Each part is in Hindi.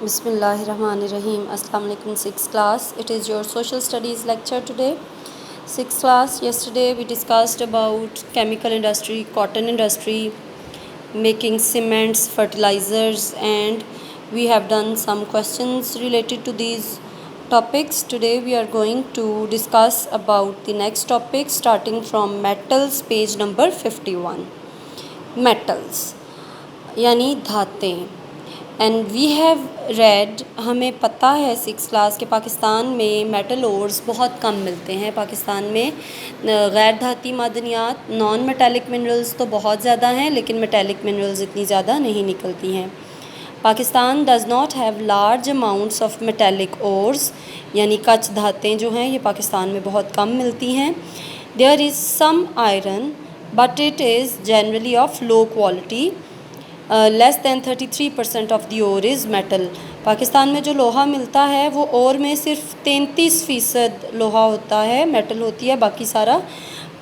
Bismillahirrahmanirrahim. Assalamu alaikum, 6th class. It is your social studies lecture today. 6th class, yesterday we discussed about chemical industry, cotton industry, making cements, fertilizers, and we have done some questions related to these topics. Today we are going to discuss about the next topic starting from metals, page number 51. Metals यानी धातें। एंड वी हैव रेड, हमें पता है 6 क्लास के पाकिस्तान में मेटल ओर्स बहुत कम मिलते हैं। पाकिस्तान में गैर धाती मादनियात, नॉन मेटेलिक मिनरल्स तो बहुत ज़्यादा हैं, लेकिन मेटेलिक मिनरल्स इतनी ज़्यादा नहीं निकलती हैं। Pakistan does not have large amounts of metallic ores, यानी कच धातें जो हैं ये पाकिस्तान में बहुत कम मिलती हैं। There is some iron but it is generally of low quality. Less than 33% of the ore is metal. Pakistan में जो लोहा मिलता है वो ओर में सिर्फ 33% लोहा होता है, मेटल होती है, बाकी सारा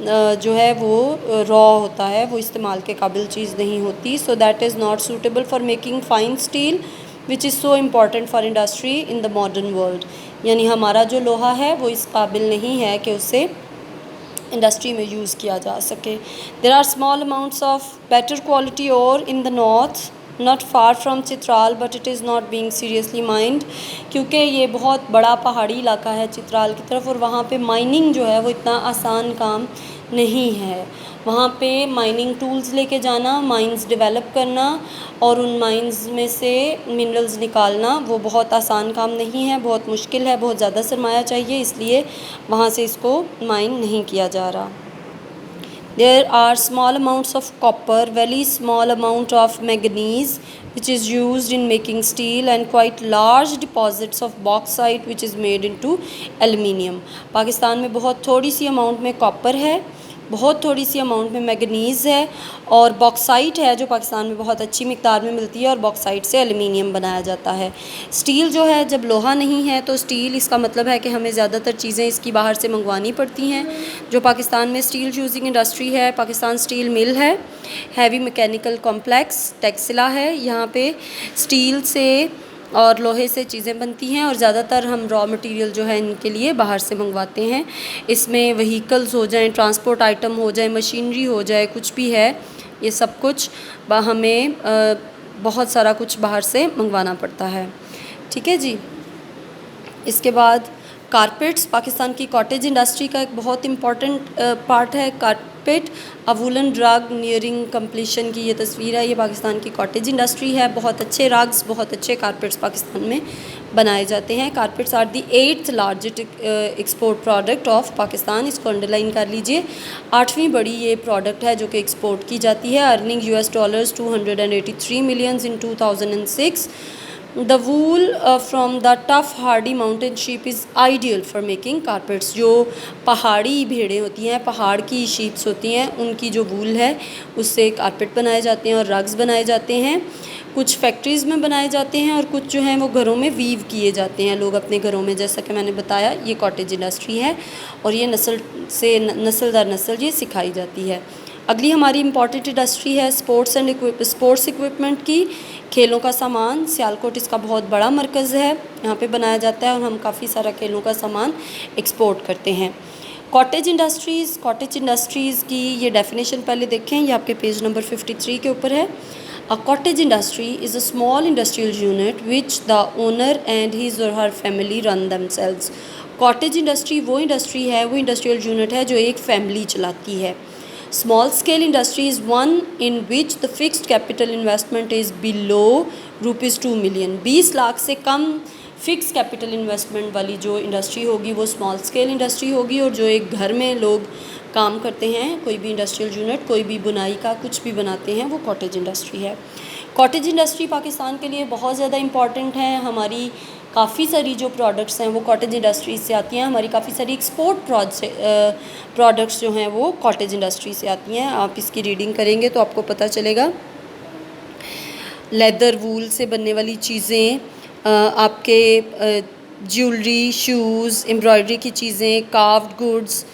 जो है वो रॉ होता है, वो इस्तेमाल के काबिल चीज़ नहीं होती। So that is not suitable for making fine steel which is so important for industry in the modern world. यानी हमारा जो लोहा है वो इस काबिल नहीं है कि उसे इंडस्ट्री में यूज़ किया जा सके। There are small amounts of better quality और in the north, not far from Chitral, but it is not being seriously mined, क्योंकि ये बहुत बड़ा पहाड़ी इलाका है चित्राल की तरफ, और वहाँ पे माइनिंग जो है वो इतना आसान काम नहीं है। वहाँ पे माइनिंग टूल्स लेके जाना, माइंस डेवलप करना और उन माइंस में से मिनरल्स निकालना वो बहुत आसान काम नहीं है, बहुत मुश्किल है, बहुत ज़्यादा सरमाया चाहिए, इसलिए वहाँ से इसको माइन नहीं किया जा रहा। There are small amounts of copper, very small amount of manganese which is used in making steel, and quite large deposits of bauxite which is made into aluminium. Pakistan में बहुत थोड़ी सी अमाउंट में कॉपर है, बहुत थोड़ी सी अमाउंट में मैगनीज़ है, और बॉक्साइट है जो पाकिस्तान में बहुत अच्छी मिकदार में मिलती है, और बॉक्साइट से एल्युमिनियम बनाया जाता है। स्टील जो है, जब लोहा नहीं है तो स्टील, इसका मतलब है कि हमें ज़्यादातर चीज़ें इसकी बाहर से मंगवानी पड़ती हैं। जो पाकिस्तान में स्टील यूजिंग इंडस्ट्री है, पाकिस्तान स्टील मिल है, हैवी मैकेनिकल कॉम्प्लेक्स टेक्सिला है, यहाँ पे स्टील से और लोहे से चीज़ें बनती हैं, और ज़्यादातर हम रॉ मटेरियल जो है इनके लिए बाहर से मंगवाते हैं। इसमें व्हीकल्स हो जाएं, ट्रांसपोर्ट आइटम हो जाए, मशीनरी हो जाए, कुछ भी है, ये सब कुछ हमें बहुत सारा कुछ बाहर से मंगवाना पड़ता है। ठीक है जी। इसके बाद कारपेट्स, पाकिस्तान की कॉटेज इंडस्ट्री का एक बहुत इम्पॉर्टेंट पार्ट है कारपेट। अ वुलन ड्रग नियरिंग कंप्लीशन की ये तस्वीर है, ये पाकिस्तान की कॉटेज इंडस्ट्री है। बहुत अच्छे रग्स, बहुत अच्छे कारपेट्स पाकिस्तान में बनाए जाते हैं। Carpets are the 8th largest export product of Pakistan, इसको अंडरलाइन कर लीजिए। 8वीं बड़ी ये प्रोडक्ट है जो कि एक्सपोर्ट की जाती है। Earning $US 283 million in 2006। The wool from the tough hardy mountain sheep is ideal for making carpets. जो पहाड़ी भेड़ें होती हैं, पहाड़ की शीप्स होती हैं, उनकी जो वूल है उससे कारपेट बनाए जाते हैं और रग्स बनाए जाते हैं। कुछ फैक्ट्रीज़ में बनाए जाते हैं और कुछ जो हैं वो घरों में वीव किए जाते हैं लोग अपने घरों में। जैसा कि मैंने बताया, ये कॉटेज इंडस्ट्री है और ये नस्ल से नस्ल दर नस्ल ये सिखाई जाती है। अगली हमारी इम्पॉर्टेंट इंडस्ट्री है स्पोर्ट्स इक्विपमेंट की, खेलों का सामान। सियालकोट इसका बहुत बड़ा मरकज़ है, यहाँ पे बनाया जाता है और हम काफ़ी सारा खेलों का सामान एक्सपोर्ट करते हैं। कॉटेज इंडस्ट्रीज़ की ये डेफिनेशन पहले देखें, ये आपके पेज नंबर 53 के ऊपर है। A cottage industry is a small industrial unit which the owner and his or her family run themselves. Cottage industry वो इंडस्ट्री है, वो इंडस्ट्रियल यूनिट है जो एक फैमिली चलाती है। Small scale industry is one in which the fixed capital investment is below ₹2 million। 20 lakh से कम फिक्स कैपिटल इन्वेस्टमेंट वाली जो इंडस्ट्री होगी वो स्मॉल स्केल इंडस्ट्री होगी। और जो एक घर में लोग काम करते हैं, कोई भी इंडस्ट्रियल यूनिट, कोई भी बुनाई का कुछ भी बनाते हैं, वो कॉटेज इंडस्ट्री है। कॉटेज इंडस्ट्री पाकिस्तान के लिए बहुत ज़्यादा इम्पॉर्टेंट है। हमारी काफ़ी सारी जो प्रोडक्ट्स हैं वो कॉटेज इंडस्ट्रीज से आती हैं। हमारी काफ़ी सारी एक्सपोर्ट प्रोडक्ट्स जो हैं वो कॉटेज इंडस्ट्री से आती हैं। आप इसकी रीडिंग करेंगे तो आपको पता चलेगा। लेदर वूल से बनने वाली चीज़ें, आपके ज्वेलरी, शूज़, एम्ब्रॉयडरी की चीज़ें, कार्व्ड गुड्स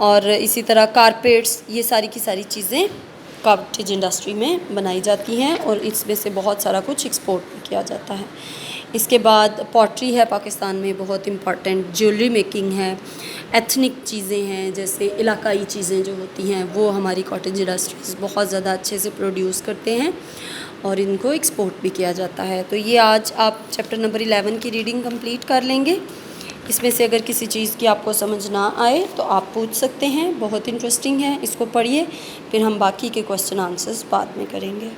और इसी तरह कारपेट्स, ये सारी की सारी चीज़ें कॉटेज इंडस्ट्री में बनाई जाती हैं और इसमें से बहुत सारा कुछ एक्सपोर्ट भी किया जाता है। इसके बाद पॉटरी है पाकिस्तान में बहुत इम्पॉर्टेंट, ज्वेलरी मेकिंग है, एथनिक चीज़ें हैं जैसे इलाकाई चीज़ें जो होती हैं वो हमारी कॉटेज इंडस्ट्रीज़ बहुत ज़्यादा अच्छे से प्रोड्यूस करते हैं और इनको एक्सपोर्ट भी किया जाता है। तो ये आज आप चैप्टर नंबर 11 की रीडिंग कंप्लीट कर लेंगे। इसमें से अगर किसी चीज़ की आपको समझ ना आए तो आप पूछ सकते हैं, बहुत इंटरेस्टिंग है, इसको पढ़िए, फिर हम बाकी के क्वेश्चन आंसर्स बाद में करेंगे।